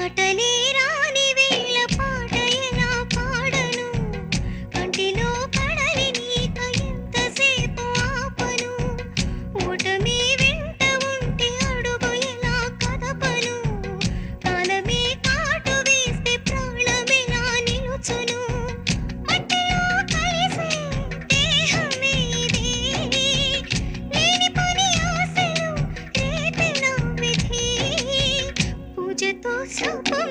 మాటలే రాని వేళ పాట ఎలా పాడను కంటిలో కడలి నీక ఎంతసేపు ఆపను ఓటమి వెంట ఉంటే అడుగు ఎలా కదపను కాలమే కాటు వేస్తే ప్రాణమెలా నిలుచును మట్టిలో కలిసే దేహమే ఇది లేని పని ఆశలు రేపెన విధి పూజతో శుభం